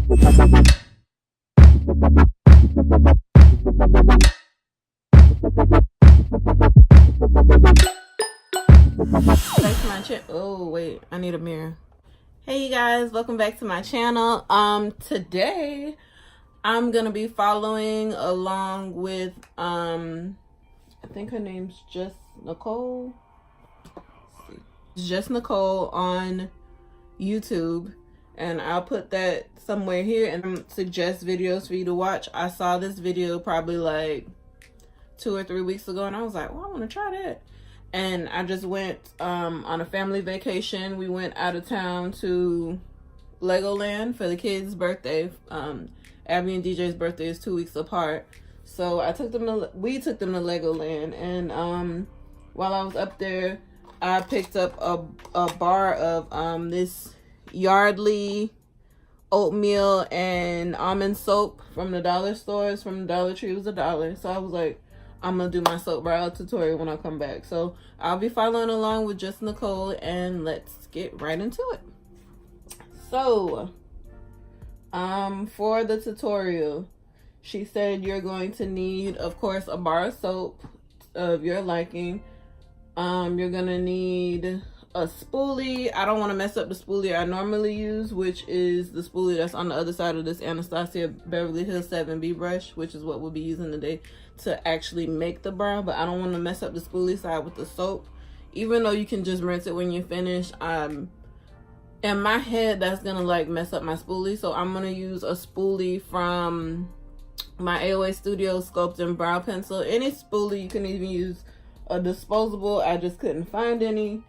Back to my channel. Oh wait, I need a mirror. Hey you guys, welcome back to my channel. Today I'm gonna be following along with I think her name's just Nicole. Just Nicole on YouTube, and I'll put that somewhere here and suggest videos for you to watch. I saw this video probably like 2 or 3 weeks ago, and I was like, well, I want to try that. And I just went on a family vacation. We went out of town to Legoland for the kids' birthday. Abby and DJ's birthday is 2 weeks apart, so we took them to Legoland. And while I was up there, I picked up a bar of this Yardley oatmeal and almond soap from the dollar stores. From the Dollar Tree. It was $1. So I was like, I'm gonna do my soap brow tutorial when I come back. So I'll be following along with just Nicole, and let's get right into it. So for the tutorial, she said you're going to need, of course, a bar of soap of your liking. You're gonna need a spoolie. I don't want to mess up the spoolie I normally use, which is the spoolie that's on the other side of this Anastasia Beverly Hills 7B brush, which is what we'll be using today to actually make the brow. But I don't want to mess up the spoolie side with the soap, even though you can just rinse it when you're finished. In my head, that's gonna like mess up my spoolie, so I'm gonna use a spoolie from my AOA Studio Sculpt and Brow Pencil. Any spoolie, you can even use a disposable. I just couldn't find any.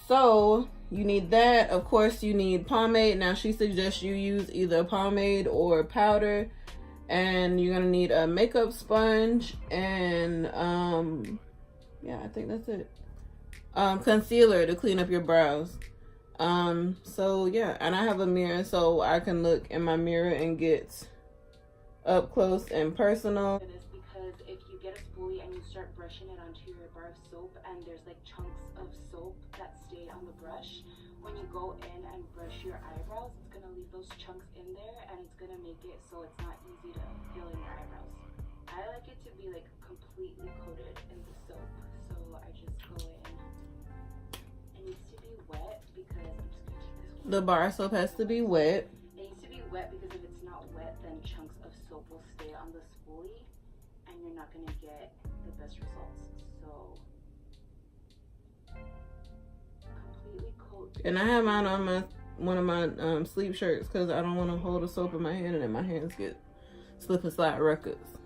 So you need that. Of course, you need pomade. Now she suggests you use either pomade or powder. And you're gonna need a makeup sponge and yeah, I think that's it. Concealer to clean up your brows. So yeah, and I have a mirror so I can look in my mirror and get up close and personal. Because if you get a spoolie and you start brushing it onto your bar of soap and there's like chunks of soap that stay on the brush, when you go in and brush your eyebrows, it's gonna leave those chunks in there and it's gonna make it so it's not easy to fill in your eyebrows. I like it to be like completely coated in the soap, so I just go in. It needs to be wet because I'm just gonna take this one. The bar soap has to be wet. It needs to be wet because if it's not wet, then chunks of soap will stay on the spoolie and you're not gonna get the best results. So completely coat. And I have mine on one of my sleep shirts because I don't want to hold the soap in my hand and then my hands get slip and slide records.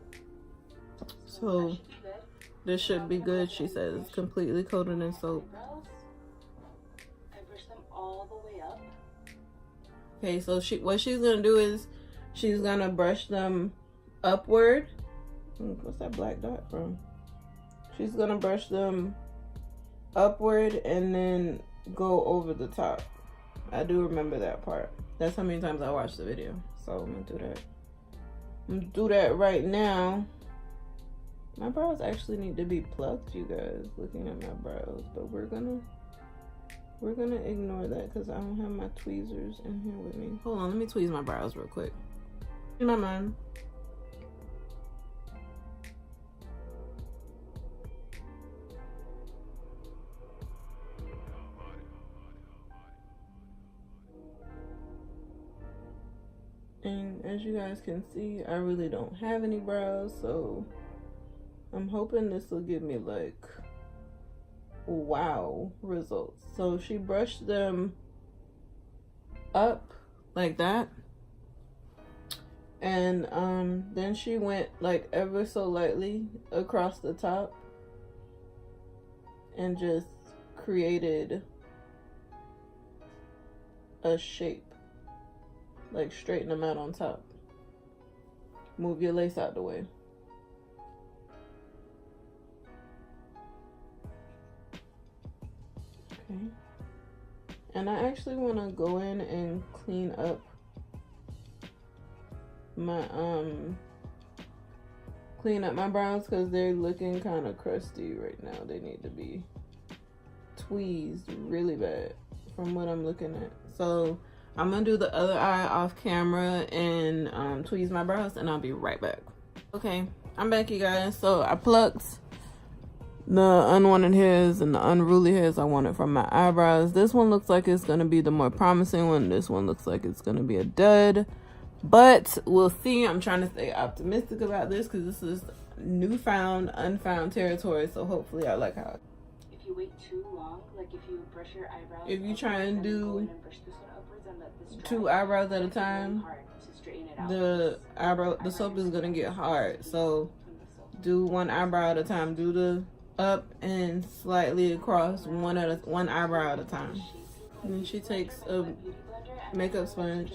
So this should be good, she says. Completely coated in soap. I brush them all the way up. Okay, so what she's gonna do is she's gonna brush them upward. What's that black dot from? She's gonna brush them upward and then go over the top. I do remember that part. That's how many times I watched the video. So I'm gonna do that. I'm gonna do that right now. My brows actually need to be plucked, you guys, looking at my brows, but we're gonna ignore that because I don't have my tweezers in here with me. Hold on, let me tweeze my brows real quick. In my mind. And as you guys can see, I really don't have any brows, so I'm hoping this will give me like wow results. So she brushed them up like that, and then she went like ever so lightly across the top and just created a shape. Like straighten them out on top. Move your lace out the way. Okay. And I actually want to go in and clean up my brows because they're looking kind of crusty right now. They need to be tweezed really bad from what I'm looking at. So I'm gonna do the other eye off camera and tweeze my brows, and I'll be right back. Okay, I'm back, you guys. So I plucked the unwanted hairs and the unruly hairs I wanted from my eyebrows. This one looks like it's gonna be the more promising one. This one looks like it's gonna be a dud, but we'll see. I'm trying to stay optimistic about this because this is newfound, unfound territory. So hopefully I like how. If you wait too long, like if you brush your eyebrows, If you try and do brush this one upwards and let this dry, 2 eyebrows at a time, hard to straighten it out. the soap is gonna get hard. So do 1 eyebrow at a time. Do the up and slightly across, one eyebrow at a time. And then she takes a makeup sponge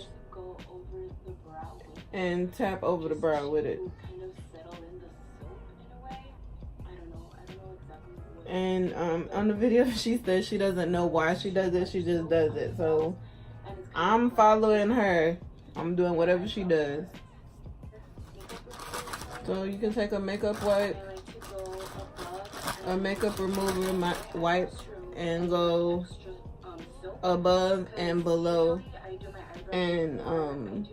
and tap over the brow with it. And on the video, she says she doesn't know why she does it. She just does it. So I'm following her. I'm doing whatever she does. So you can take a makeup wipe, a makeup remover wipe, and go above and below, and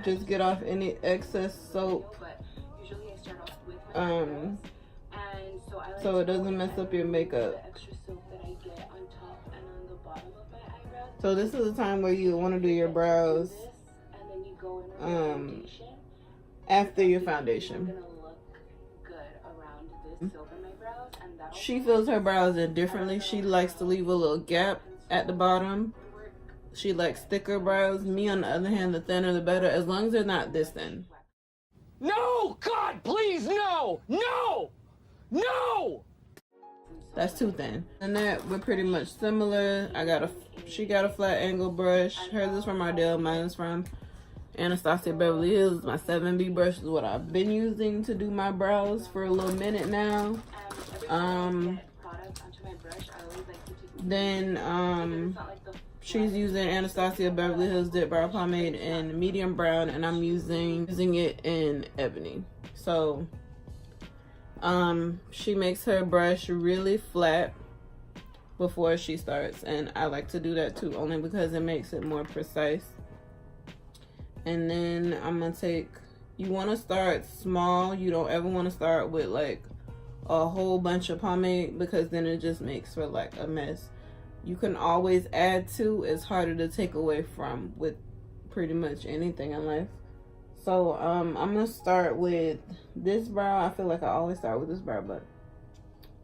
just get off any excess soap, so it doesn't mess up your makeup. So this is the time where you want to do your brows after your foundation. She fills her brows in differently. She likes to leave a little gap at the bottom. She likes thicker brows. Me, on the other hand, the thinner the better, as long as they're not this thin. No! God, please, no! No! No! That's too thin. And that we're pretty much similar. She got a flat angle brush. Hers is from Ardell, mine is from Anastasia Beverly Hills. My 7B brush is what I've been using to do my brows for a little minute now. Then she's using Anastasia Beverly Hills Dipbrow Pomade in medium brown, and I'm using it in Ebony. So she makes her brush really flat before she starts, and I like to do that too, only because it makes it more precise. And then I'm gonna take, you want to start small. You don't ever want to start with like a whole bunch of pomade, because then it just makes for like a mess. You can always add to. It's harder to take away from with pretty much anything in life. So I'm gonna start with this brow. I feel like I always start with this brow, but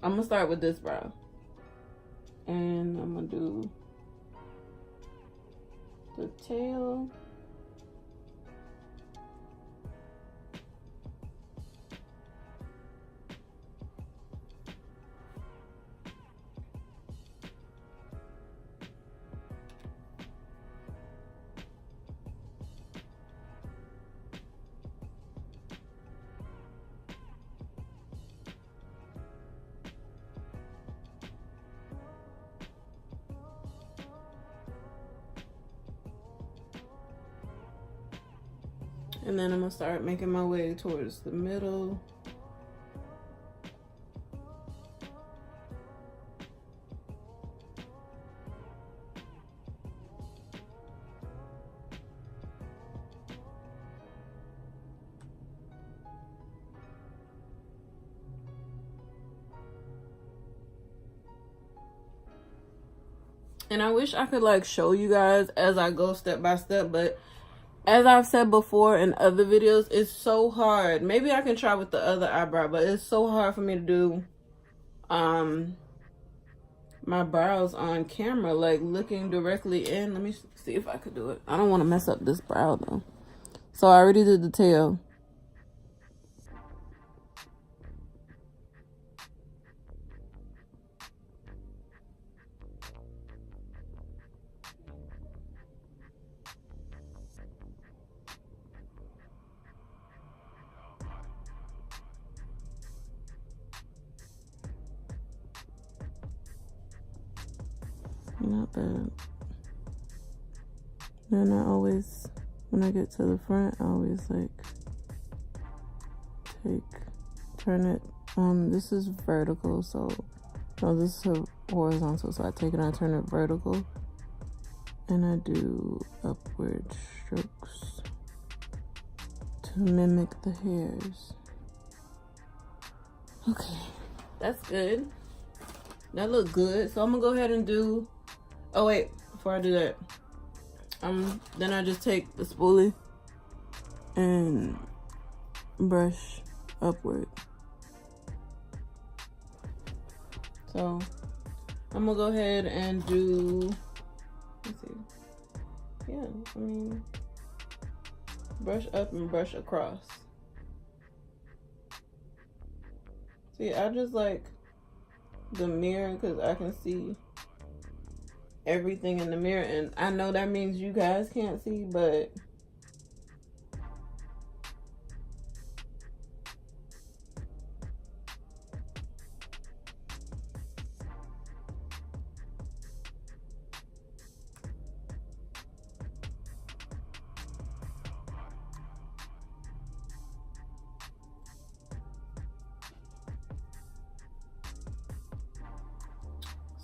I'm gonna start with this brow, and I'm gonna do the tail. And then I'm gonna start making my way towards the middle. And I wish I could like show you guys as I go step by step, but as I've said before in other videos, it's so hard. Maybe I can try with the other eyebrow, but it's so hard for me to do my brows on camera, like looking directly in. Let me see if I could do it. I don't want to mess up this brow though. So I already did the tail. Not bad. Then I always, when I get to the front, I always like turn it, this is vertical, so, no, this is horizontal, so I take it and I turn it vertical, And I do upward strokes to mimic the hairs. Okay, that's good. That look good. So I'm gonna go ahead and do, oh wait, before I do that, then I just take the spoolie and brush upward. So I'm gonna go ahead and do, let's see, yeah, I mean, brush up and brush across. See, I just like the mirror because I can see everything in the mirror, and I know that means you guys can't see, but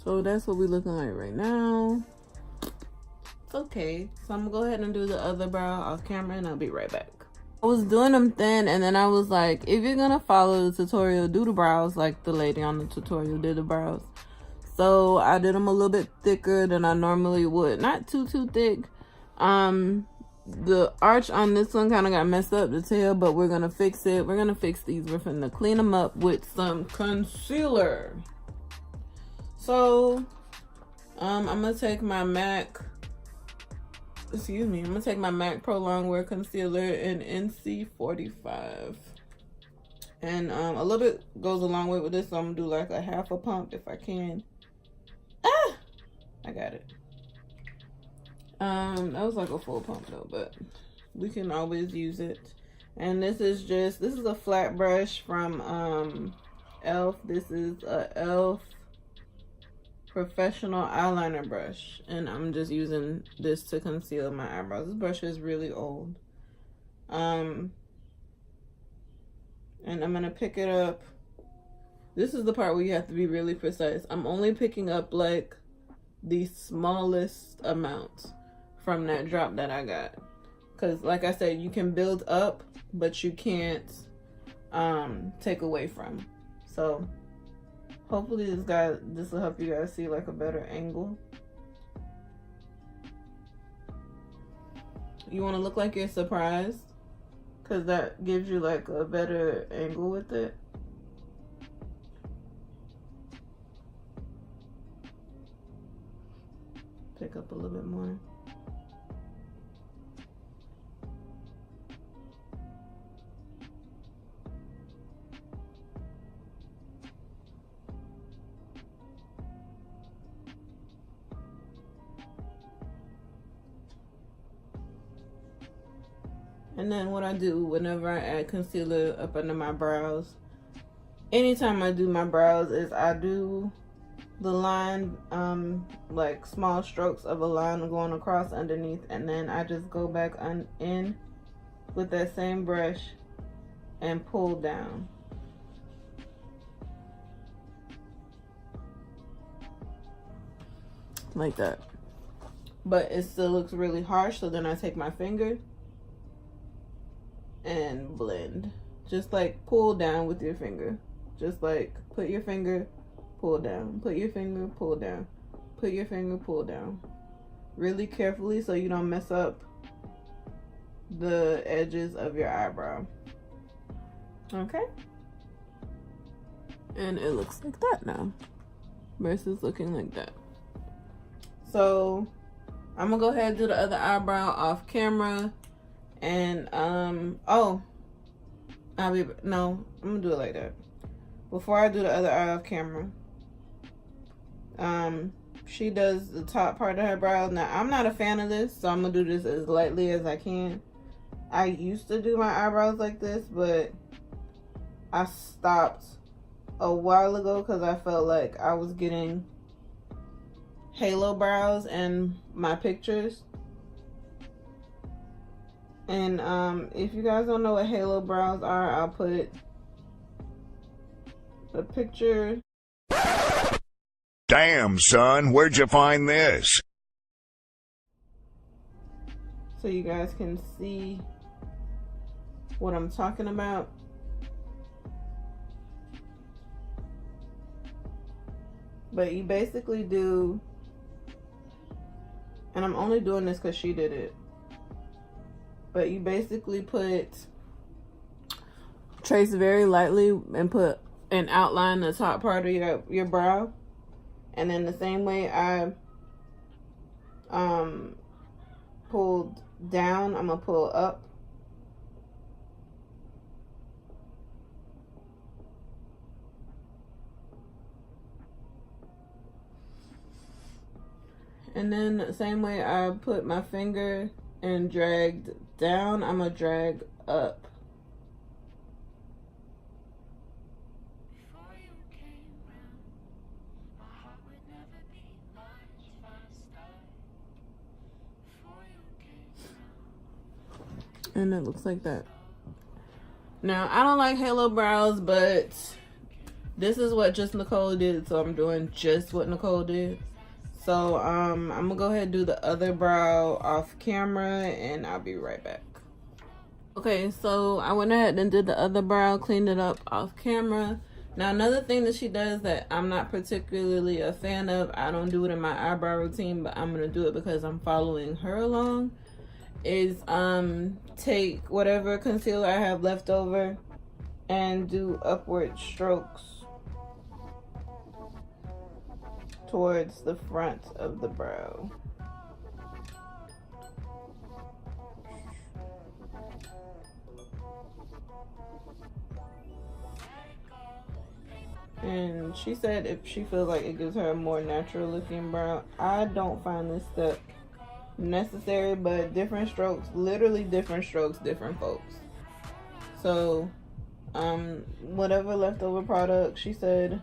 so that's what we're looking like right now. It's okay. So I'm gonna go ahead and do the other brow off camera and I'll be right back. I was doing them thin and then I was like, if you're gonna follow the tutorial, do the brows like the lady on the tutorial did the brows. So I did them a little bit thicker than I normally would. Not too thick. The arch on this one kind of got messed up, the tail, but we're gonna fix it. We're gonna fix these. We're gonna clean them up with some concealer. So, I'm gonna take my MAC, I'm gonna take my MAC Pro Longwear Concealer in NC45. And a little bit goes a long way with this, so I'm gonna do like a half a pump if I can. Ah! I got it. That was like a full pump though, but we can always use it. And this is a flat brush from e.l.f. This is a e.l.f. professional eyeliner brush, and I'm just using this to conceal my eyebrows. This brush is really old. And I'm gonna pick it up. This is the part where you have to be really precise. I'm only picking up like the smallest amount from that drop that I got, because like I said, you can build up but you can't take away from. So hopefully this will help you guys see like a better angle. You want to look like you're surprised, because that gives you like a better angle with it. Pick up a little bit more. And then what I do whenever I add concealer up under my brows, anytime I do my brows, is I do the line, like small strokes of a line going across underneath, and then I just go back in with that same brush and pull down. Like that. But it still looks really harsh, so then I take my finger and blend. Just like pull down with your finger. Just like put your finger, pull down, put your finger, pull down, put your finger, pull down. Really carefully so you don't mess up the edges of your eyebrow. Okay? And it looks like that now versus looking like that. So I'm gonna go ahead and do the other eyebrow off camera. And I'm gonna do it like that. Before I do the other eye off camera, she does the top part of her brow. Now I'm not a fan of this, so I'm gonna do this as lightly as I can. I used to do my eyebrows like this, but I stopped a while ago because I felt like I was getting halo brows in my pictures. And if you guys don't know what halo brows are, I'll put the picture. Damn, son, where'd you find this? so you guys can see what I'm talking about. But you basically do, and I'm only doing this because she did it, but you basically trace very lightly and put an outline the top part of your brow. And then the same way I pulled down, I'm gonna pull up. And then the same way I put my finger and dragged down, I'm gonna drag up. And it looks like that. Now, I don't like halo brows, but this is what just Nicole did, so I'm doing just what Nicole did. So, I'm gonna go ahead and do the other brow off camera, and I'll be right back. Okay, so I went ahead and did the other brow, cleaned it up off camera. Now, another thing that she does that I'm not particularly a fan of, I don't do it in my eyebrow routine, but I'm gonna do it because I'm following her along, is take whatever concealer I have left over and do upward strokes towards the front of the brow. And she said if she feels like it gives her a more natural looking brow. I don't find this step necessary, but different strokes, literally different strokes, different folks. So whatever leftover product, she said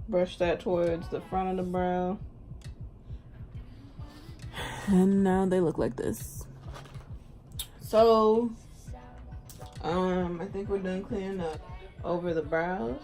brush that towards the front of the brow, and now they look like this. So I think we're done cleaning up over the brows.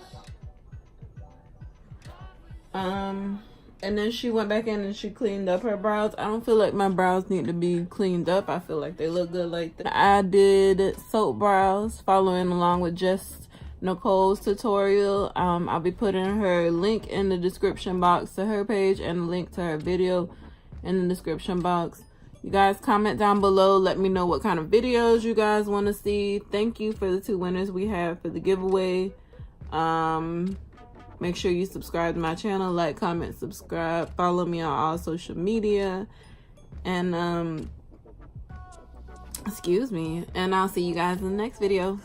And then she went back in and she cleaned up her brows. I don't feel like my brows need to be cleaned up. I feel like they look good like that. I did soap brows, following along with just Nicole's tutorial. I'll be putting her link in the description box to her page and a link to her video in the description box. You guys comment down below. Let me know what kind of videos you guys want to see. Thank you for the 2 winners we have for the giveaway. Make sure you subscribe to my channel, like, comment, subscribe, follow me on all social media, and excuse me, and I'll see you guys in the next video.